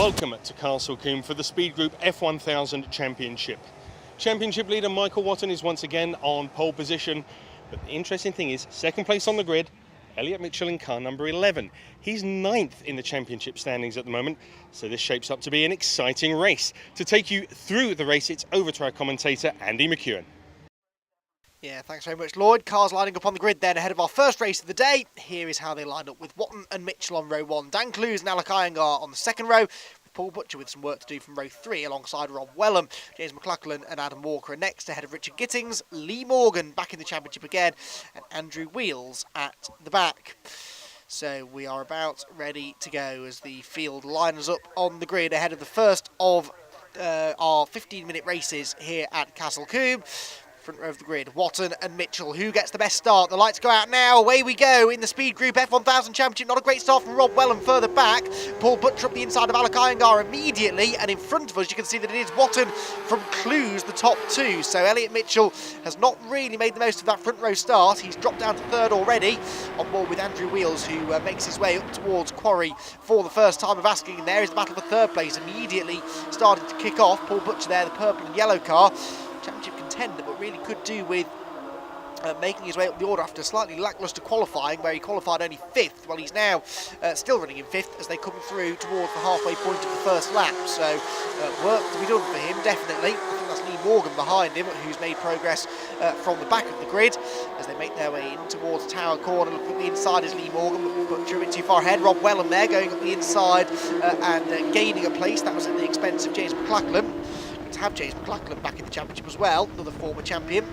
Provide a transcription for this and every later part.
Welcome to Castle Combe for the Speed Group F1000 Championship. Championship leader Michael Watton is once again on pole position, but the interesting thing is, second place on the grid, Elliott Mitchell in car number 11. He's 9th in the championship standings at the moment, so this shapes up to be an exciting race. To take you through the race, it's over to our commentator, Andy McEwen. Yeah, thanks very much, Lloyd. Cars lining up on the grid then ahead of our first race of the day. Here is how they lined up with Watton and Mitchell on row 1, Dan Clowes and Alok Iyengar on the second row, with Paul Butcher with some work to do from row 3 alongside Rob Welham. James MacLachlan and Adam Walker are next ahead of Richard Gittings, Lee Morgan back in the championship again, and Andrew Wheals at the back. So we are about ready to go as the field lines up on the grid ahead of the first of our 15-minute races here at Castle Combe. Front row of the grid, Watton and Mitchell. Who gets the best start? The lights go out now. Away we go in the Speed Group F1000 Championship. Not a great start from Rob Welham further back. Paul Butcher up the inside of Alok Iyengar immediately. And in front of us, you can see that it is Watton from Clowes, the top two. So Elliott Mitchell has not really made the most of that front row start. He's dropped down to third already, on board with Andrew Wheals, who makes his way up towards Quarry for the first time of asking. And there is the battle for third place, immediately starting to kick off. Paul Butcher there, the purple and yellow car. Championship contender, but really could do with making his way up the order after slightly lacklustre qualifying, where he qualified only 5th. Well, he's now still running in 5th as they come through towards the halfway point of the first lap. So work to be done for him, definitely. I think that's Lee Morgan behind him, who's made progress from the back of the grid as they make their way in towards Tower Corner. Looking at the inside is Lee Morgan, but Butcher a bit too far ahead. Rob Welham there going up the inside and gaining a place. That was at the expense of James MacLachlan. To have James MacLachlan back in the championship as well, another former champion.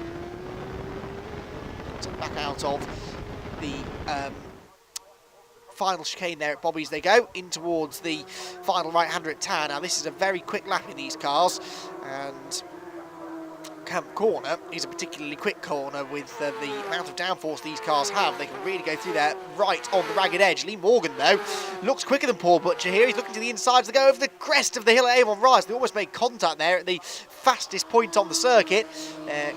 So back out of the final chicane there at Bobby's they go, in towards the final right-hander at Tower. Now this is a very quick lap in these cars, and Camp Corner is a particularly quick corner with the amount of downforce these cars have. They can really go through there right on the ragged edge. Lee Morgan, though, looks quicker than Paul Butcher here. He's looking to the inside to go over the crest of the hill at Avon Rise. They almost made contact there at the fastest point on the circuit,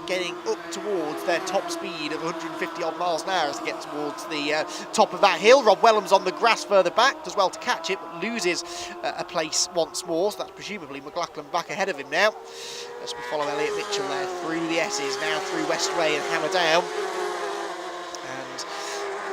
getting up towards their top speed of 150 odd miles an hour as they get towards the top of that hill. Rob Welham's on the grass further back, does well to catch it, but loses a place once more. So that's presumably MacLachlan back ahead of him now. As we follow Elliott Mitchell there through the S's, now through Westway and Hammer Down. And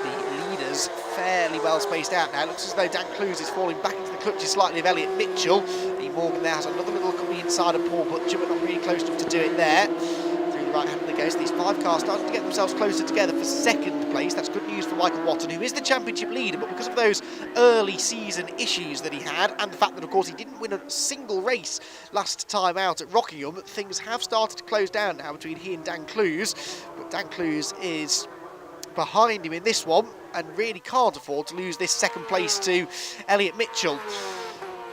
the leaders fairly well spaced out now. It looks as though Dan Clowes is falling back into the clutches slightly of Elliott Mitchell. Lee Morgan there has another little look on the inside of Paul Butcher, but not really close enough to do it there. Through the right hand they go. So these 5 cars starting to get themselves closer together for second place. That's good news for Michael Watton, who is the championship leader, but because of those early season issues that he had, and the fact that of course he didn't win a single race last time out at Rockingham, things have started to close down now between he and Dan Clowes. But Dan Clowes is behind him in this one and really can't afford to lose this second place to Elliott Mitchell.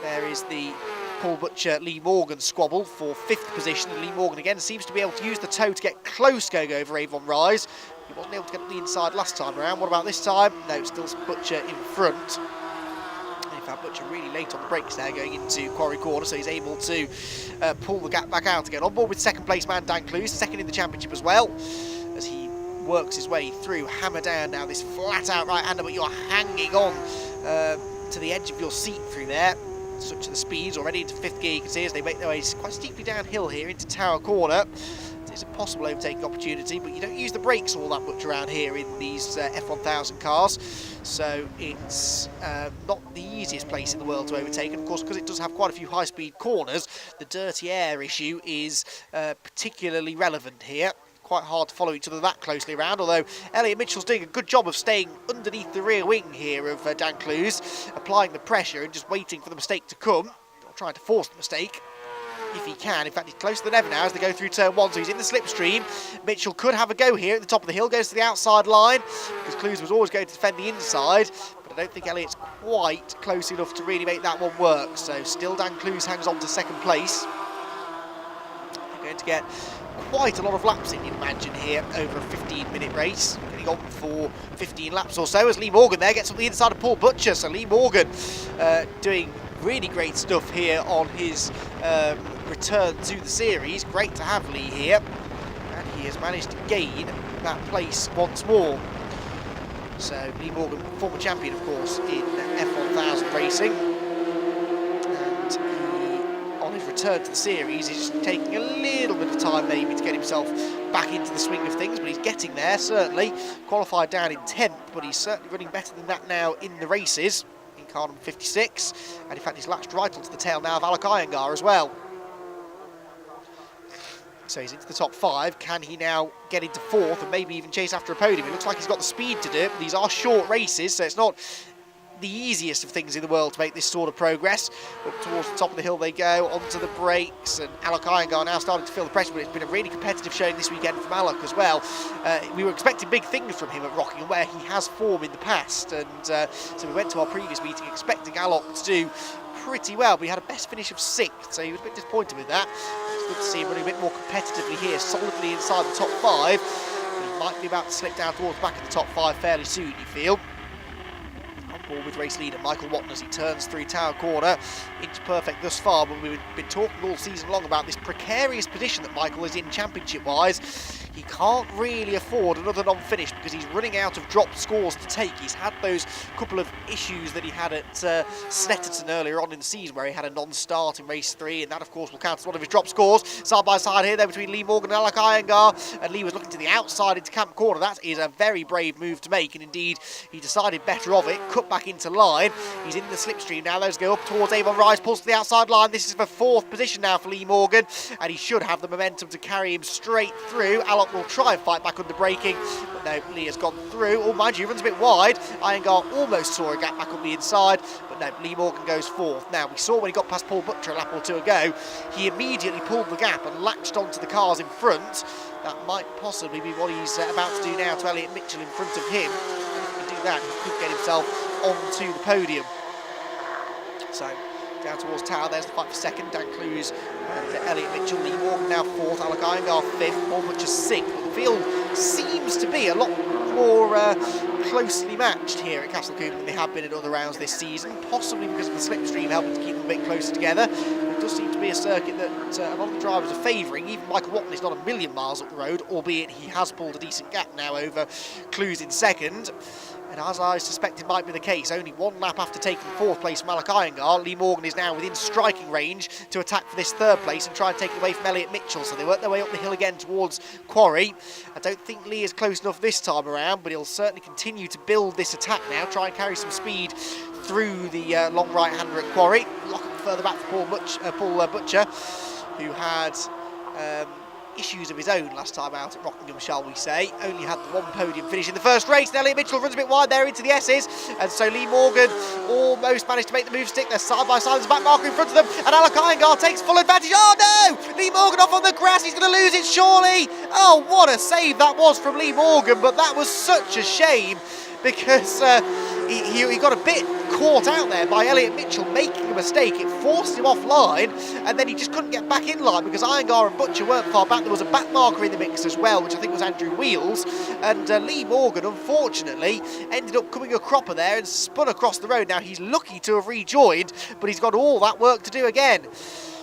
There is the Paul Butcher, Lee Morgan squabble for 5th position, and Lee Morgan again seems to be able to use the toe to get close going over Avon Rise. He wasn't able to get on the inside last time around. What about this time? No, still Butcher in front. In fact, Butcher really late on the brakes there going into Quarry Corner, so he's able to pull the gap back out again. On board with second place man Dan Clowes, second in the championship as well, as he works his way through. Hammer Down now, this flat out right-hander, but you're hanging on to the edge of your seat through there. Such are the speeds already into 5th gear, you can see as they make their way quite steeply downhill here into Tower Corner. It's a possible overtaking opportunity, but you don't use the brakes all that much around here in these F1000 cars, so it's not the easiest place in the world to overtake. And of course, because it does have quite a few high-speed corners, the dirty air issue is particularly relevant here. Quite hard to follow each other that closely around, although Elliott Mitchell's doing a good job of staying underneath the rear wing here of Dan Clowes, applying the pressure and just waiting for the mistake to come, or trying to force the mistake if he can. In fact, he's closer than ever now as they go through turn 1, so he's in the slipstream. Mitchell could have a go here at the top of the hill, goes to the outside line, because Clowes was always going to defend the inside, but I don't think Elliott's quite close enough to really make that one work. So still Dan Clowes hangs on to second place. They're going to get quite a lot of laps in, you'd imagine, here over a 15-minute race, getting on for 15 laps or so as Lee Morgan there gets on the inside of Paul Butcher. So Lee Morgan doing really great stuff here on his return to the series. Great to have Lee here, and he has managed to gain that place once more. So Lee Morgan, former champion of course in F1000 racing, and and he, on his return to the series, is taking a little bit of time maybe to get himself back into the swing of things, but he's getting there, certainly. Qualified down in 10th, but he's certainly running better than that now in the races, in car number 56, and in fact he's latched right onto the tail now of Alok Iyengar as well. So he's into the top 5. Can he now get into 4th and maybe even chase after a podium? It looks like he's got the speed to do it, but these are short races, so it's not the easiest of things in the world to make this sort of progress. Up towards the top of the hill they go, onto the brakes, and Alok Iyengar now starting to feel the pressure, but it's been a really competitive showing this weekend from Alok as well. We were expecting big things from him at Rockingham, where he has form in the past, and so we went to our previous meeting expecting Alok to do pretty well, but he had a best finish of 6th, so he was a bit disappointed with that. It's good to see him running a bit more competitively here, solidly inside the top 5, but he might be about to slip down towards the back of the top 5 fairly soon, you feel. On board with race leader Michael Watton as he turns through Tower Corner. Inch perfect thus far, but we've been talking all season long about this precarious position that Michael is in championship-wise. He can't really afford another non-finish because he's running out of dropped scores to take. He's had those couple of issues that he had at Snetterton earlier on in the season where he had a non-start in race 3, and that of course will count as one of his drop scores. Side by side here there between Lee Morgan and Alok Iyengar, and Lee was looking to the outside into Camp Corner. That is a very brave move to make, and indeed he decided better of it, cut back into line. He's in the slipstream now. Those go up towards Avon Rise, pulls to the outside line. This is for 4th position now for Lee Morgan, and he should have the momentum to carry him straight through. Alok will try and fight back under braking, but no, Lee has gone through. Oh, mind you, he runs a bit wide. Iyengar almost saw a gap back on the inside, but no, Lee Morgan goes 4th. Now, we saw when he got past Paul Butcher a lap or 2 ago, he immediately pulled the gap and latched onto the cars in front. That might possibly be what he's about to do now to Elliott Mitchell in front of him. And if he can do that, he could get himself onto the podium. So, down towards Tower, there's the fight for 2nd. Dan Clowes and Elliott Mitchell. Lee Morgan now 4th, Alok Iyengar 5th, Paul Butcher 6th. But the field seems to be a lot more closely matched here at Castle Combe than they have been in other rounds this season, possibly because of the slipstream helping to keep them a bit closer together. It does seem to be a circuit that a lot of the drivers are favouring. Even Michael Watton is not a million miles up the road, albeit he has pulled a decent gap now over Clowes in 2nd. And as I suspected might be the case, only 1 lap after taking 4th place from Alok Iyengar, Lee Morgan is now within striking range to attack for this 3rd place and try and take it away from Elliott Mitchell. So they work their way up the hill again towards Quarry. I don't think Lee is close enough this time around, but he'll certainly continue to build this attack now, try and carry some speed through the long right-hander at Quarry. Lock up further back for Paul Butcher, who had issues of his own last time out at Rockingham, shall we say. Only had the 1 podium finish in the first race, and Elliott Mitchell runs a bit wide there into the S's, and so Lee Morgan almost managed to make the move stick. They're side by side, there's a back marker in front of them, and Alok Iyengar takes full advantage. Oh no! Lee Morgan off on the grass, he's going to lose it surely! Oh, what a save that was from Lee Morgan, but that was such a shame because he got a bit caught out there by Elliott Mitchell making a mistake. It forced him offline, and then he just couldn't get back in line because Iyengar and Butcher weren't far back. There was a back marker in the mix as well, which I think was Andrew Wheals, and Lee Morgan unfortunately ended up coming a cropper there and spun across the road. Now he's lucky to have rejoined, but he's got all that work to do again.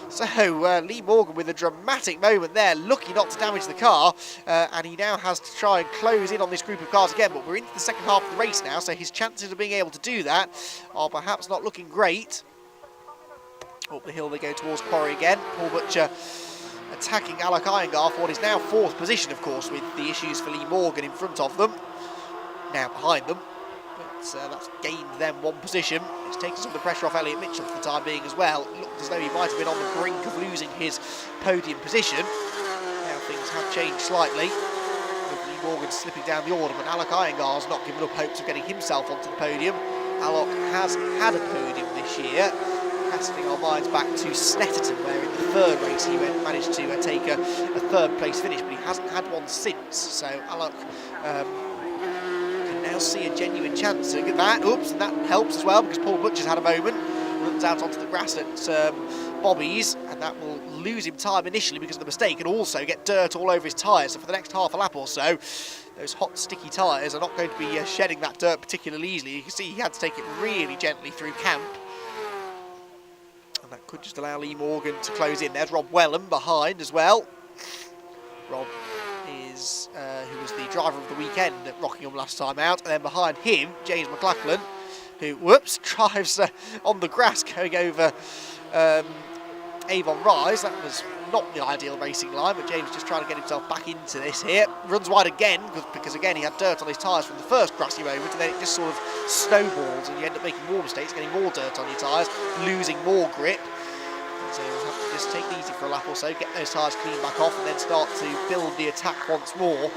So Lee Morgan with a dramatic moment there, lucky not to damage the car, and he now has to try and close in on this group of cars again, but we're into the second half of the race now, so his chances of being able to do that are perhaps not looking great. Up the hill they go towards Quarry again. Paul Butcher attacking Alok Iyengar for what is now 4th position, of course, with the issues for Lee Morgan in front of them, now behind them. But that's gained them 1 position. It's taken some of the pressure off Elliott Mitchell for the time being as well. It looked as though he might have been on the brink of losing his podium position. Now things have changed slightly, with Lee Morgan slipping down the order, but Alok Iyengar's not given up hopes of getting himself onto the podium. Alok has had a podium this year, casting our minds back to Snetterton, where in the 3rd race he managed to take a 3rd place finish, but he hasn't had one since. So Alok now see a genuine chance. Look at that, oops, and that helps as well because Paul Butcher's had a moment, runs out onto the grass at Bobby's, and that will lose him time initially because of the mistake, and also get dirt all over his tyres. So for the next half a lap or so, those hot sticky tyres are not going to be shedding that dirt particularly easily. You can see he had to take it really gently through camp, and that could just allow Lee Morgan to close in. There's Rob Welham behind as well. Rob is who was the driver of the weekend at Rockingham last time out, and then behind him James MacLachlan, who drives on the grass going over Avon Rise. That was not the ideal racing line, but James just trying to get himself back into this here. Runs wide again, because again he had dirt on his tyres from the first grassy moment, and then it just sort of snowballs and you end up making more mistakes, getting more dirt on your tyres, losing more grip. And so you'll have to just take it easy for a lap or so, get those tyres cleaned back off, and then start to build the attack once more.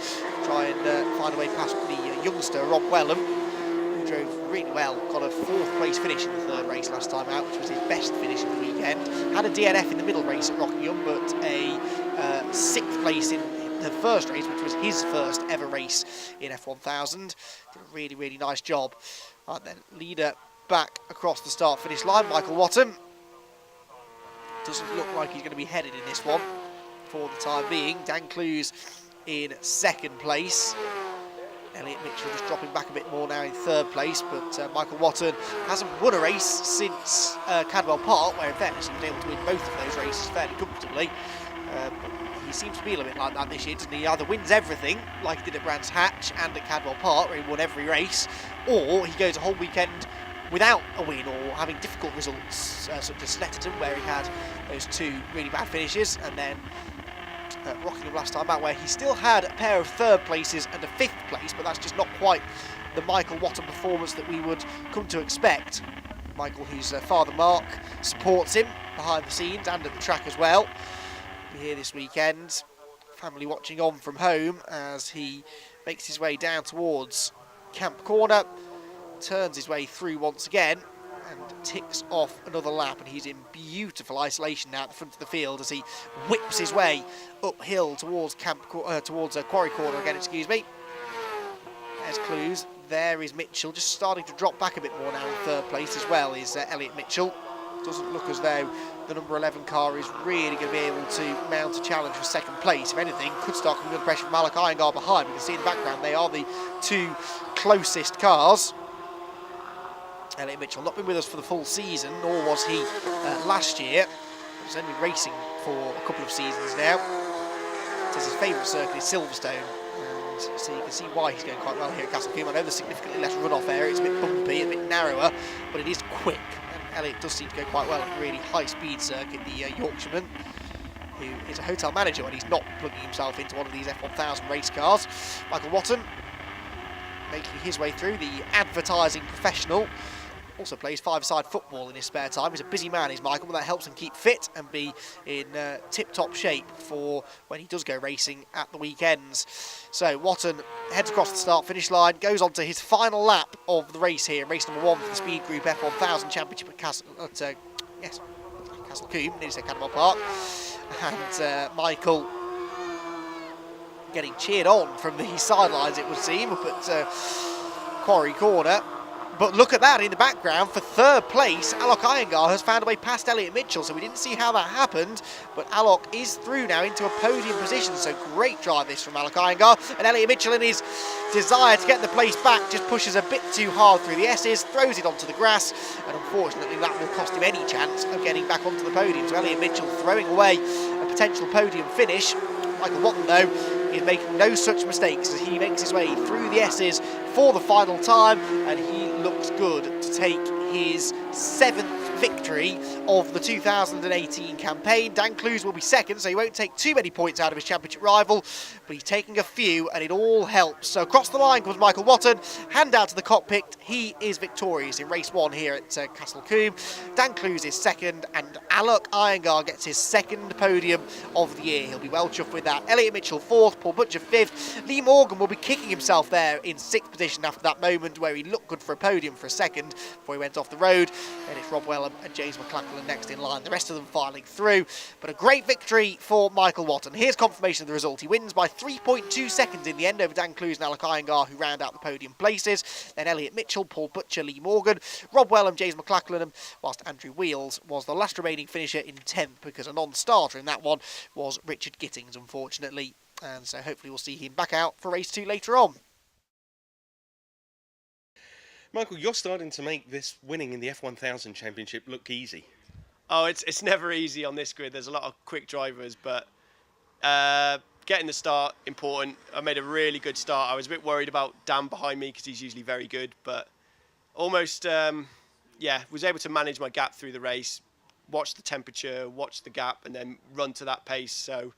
Try and find a way past the youngster, Rob Welham, who drove really well, got a 4th place finish in the 3rd race last time out, which was his best finish of the weekend. Had a DNF in the middle race at Rockingham, but a 6th place in the 1st race, which was his first ever race in F1000. Did a really, really nice job. And then leader back across the start-finish line, Michael Watton. Doesn't look like he's going to be headed in this one for the time being. Dan Clowes in 2nd place. Elliott Mitchell just dropping back a bit more now in 3rd place, but Michael Watton hasn't won a race since Cadwell Park, where in fairness he was able to win both of those races fairly comfortably. He seems to feel a bit like that this year, doesn't he? He either wins everything, like he did at Brands Hatch and at Cadwell Park, where he won every race, or he goes a whole weekend without a win or having difficult results, such as Snetterton, where he had those 2 really bad finishes, and then Rockingham last time out, where he still had a pair of 3rd places and a 5th place, but that's just not quite the Michael Watton performance that we would come to expect. Michael, whose father Mark supports him behind the scenes and at the track as well. Be here this weekend, family watching on from home as he makes his way down towards Camp Corner, turns his way through once again, and ticks off another lap, and he's in beautiful isolation now at the front of the field as he whips his way uphill towards Quarry Corner again, excuse me. There's Clowes, there is Mitchell, just starting to drop back a bit more now in 3rd place as well is Elliott Mitchell. Doesn't look as though the number 11 car is really going to be able to mount a challenge for 2nd place. If anything, could start coming under pressure from Alok Iyengar behind. We can see in the background they are the 2 closest cars. Elliott Mitchell not been with us for the full season, nor was he last year. He was only racing for a couple of seasons now. Says his favourite circuit is Silverstone, and so you can see why he's going quite well here at Castle Combe. I know there's significantly less runoff area, it's a bit bumpy, a bit narrower, but it is quick, and Elliott does seem to go quite well at a really high-speed circuit, the Yorkshireman, who is a hotel manager when he's not plugging himself into one of these F1000 race cars. Michael Watton making his way through, the advertising professional. Also plays 5-a-side football in his spare time. He's a busy man, is Michael, but that helps him keep fit and be in tip-top shape for when he does go racing at the weekends. So Watton heads across the start-finish line, goes on to his final lap of the race here, race number 1 for the Speed Group F1000 Championship at Castle Combe, nearly said Cadwell Park. And Michael getting cheered on from the sidelines, it would seem, up at Quarry Corner. But look at that in the background. For 3rd place, Alok Iyengar has found a way past Elliott Mitchell, so we didn't see how that happened, but Alok is through now into a podium position, so great drive this from Alok Iyengar. And Elliott Mitchell, in his desire to get the place back, just pushes a bit too hard through the S's, throws it onto the grass, and unfortunately that will cost him any chance of getting back onto the podium. So Elliott Mitchell throwing away a potential podium finish. Michael Watton, though, is making no such mistakes as he makes his way through the S's for the final time, and he looks good to take his 7th victory of the 2018 campaign. Dan Clowes will be 2nd, so he won't take too many points out of his championship rival, but he's taking a few, and it all helps. So across the line comes Michael Watton, hand out to the cockpit. He is victorious in race 1 here at Castle Combe. Dan Clowes is 2nd, and Alok Iyengar gets his 2nd podium of the year. He'll be well chuffed with that. Elliott Mitchell 4th, Paul Butcher 5th. Lee Morgan will be kicking himself there in 6th position after that moment where he looked good for a podium for a second before he went off the road. And it's Rob Welham and James MacLachlan next in line, the rest of them filing through. But a great victory for Michael Watton. Here's confirmation of the result. He wins by 3.2 seconds in the end over Dan Clowes and Alok Iyengar, who round out the podium places. Then Elliott Mitchell, Paul Butcher, Lee Morgan, Rob Welham, James MacLachlan, whilst Andrew Wheals was the last remaining finisher in 10th, because a non-starter in that one was Richard Gittings, unfortunately. And so hopefully we'll see him back out for race 2 later on. Michael, you're starting to make this winning in the F1000 Championship look easy. Oh, it's never easy on this grid. There's a lot of quick drivers, but getting the start, important. I made a really good start. I was a bit worried about Dan behind me because he's usually very good, but almost, was able to manage my gap through the race. watch the temperature, watch the gap, and then run to that pace. So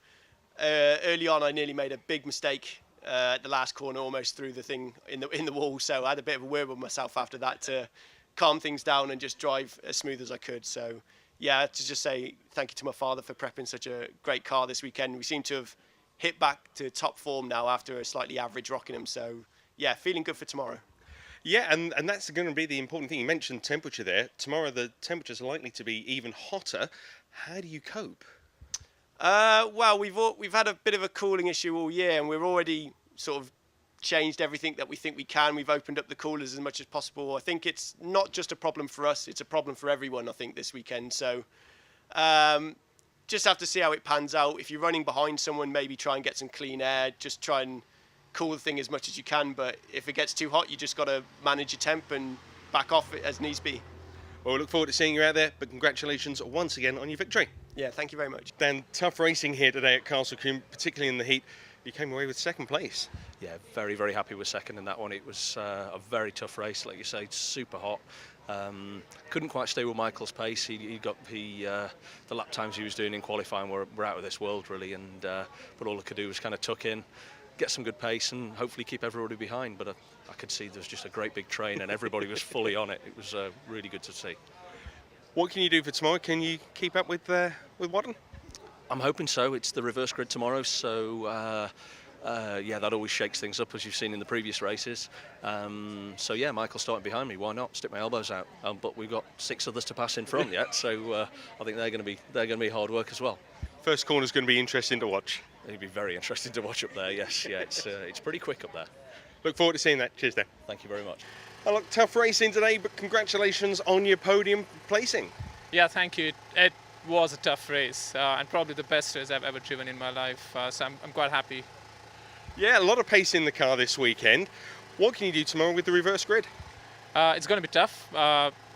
early on, I nearly made a big mistake at the last corner, almost threw the thing in the wall. So I had a bit of a word with myself after that to calm things down and just drive as smooth as I could. So yeah, to just say thank you to my father for prepping such a great car this weekend. We seem to have hit back to top form now after a slightly average Rockingham. So yeah, feeling good for tomorrow. Yeah, and that's going to be the important thing. You mentioned temperature there. Tomorrow the temperatures are likely to be even hotter. How do you cope? Well, we've had a bit of a cooling issue all year, and we've already sort of changed everything that we think we can. We've opened up the coolers as much as possible. I think it's not just a problem for us, it's a problem for everyone, I think, this weekend. So just have to see how it pans out. If you're running behind someone, maybe try and get some clean air. Just try and cool the thing as much as you can. But if it gets too hot, you just got to manage your temp and back off it as needs be. Well, we look forward to seeing you out there, but congratulations once again on your victory. Yeah, thank you very much. Dan, tough racing here today at Castle Combe, particularly in the heat. You came away with second place. Yeah, very, very happy with second in that one. It was a very tough race, like you say, super hot. Couldn't quite stay with Michael's pace. He got the lap times he was doing in qualifying were out of this world, really. And but all I could do was kind of tuck in, get some good pace, and hopefully keep everybody behind. But I could see there was just a great big train, and everybody was fully on it. It was really good to see. What can you do for tomorrow? Can you keep up with Watton? I'm hoping so. It's the reverse grid tomorrow, so yeah, that always shakes things up, as you've seen in the previous races. So yeah, Michael's starting behind me. Why not? Stick my elbows out. But we've got 6 others to pass in front yet, so I think they're going to be hard work as well. First corner's going to be interesting to watch. It'll be very interesting to watch up there. Yes, yeah, it's pretty quick up there. Look forward to seeing that. Cheers, Dan. Thank you very much. Alok, tough racing today, but congratulations on your podium placing. Yeah, thank you. It was a tough race and probably the best race I've ever driven in my life, so I'm quite happy. Yeah, a lot of pace in the car this weekend. What can you do tomorrow with the reverse grid? It's going to be tough,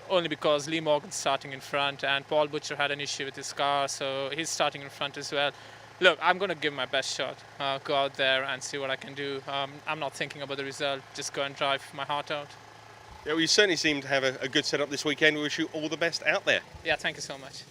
only because Lee Morgan's starting in front and Paul Butcher had an issue with his car, so he's starting in front as well. Look, I'm going to give my best shot, go out there and see what I can do. I'm not thinking about the result, just go and drive my heart out. Yeah, well, you certainly seem to have a good setup this weekend. We wish you all the best out there. Yeah, thank you so much.